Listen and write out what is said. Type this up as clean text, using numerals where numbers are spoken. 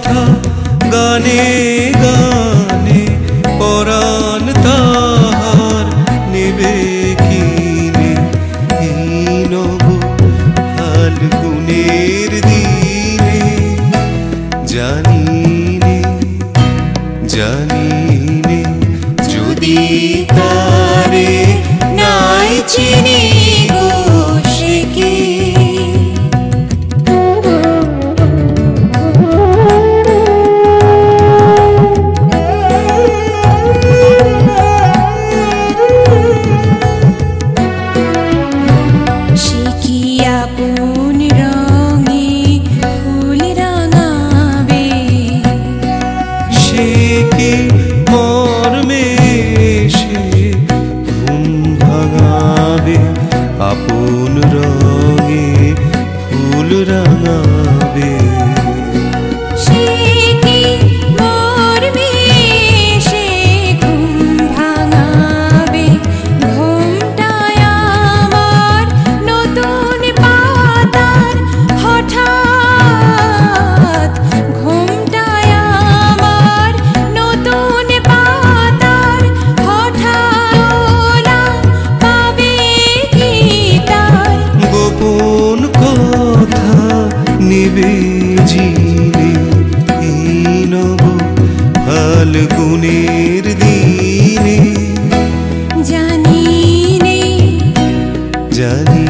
কথা গানে গানে পরাণ তাহার নেবে কিনে এই নব ফাল্গুনের দিনে। জানিনে জানিনে যদি তারে নাই চিনি গো সে কি। আপন রঙে ফুল রাঙাবে সে কি মরবে সে ঘুম ভাঙাবে। ঘুমটায় আমার নতুন পাতার হঠাৎ, ঘুমটায় আমার নতুন পাতার হঠাৎ পাবে কি তার গোপন কথা নিবে জিনে এই নব ফাল্গুনের দিনে। জানিনে জানি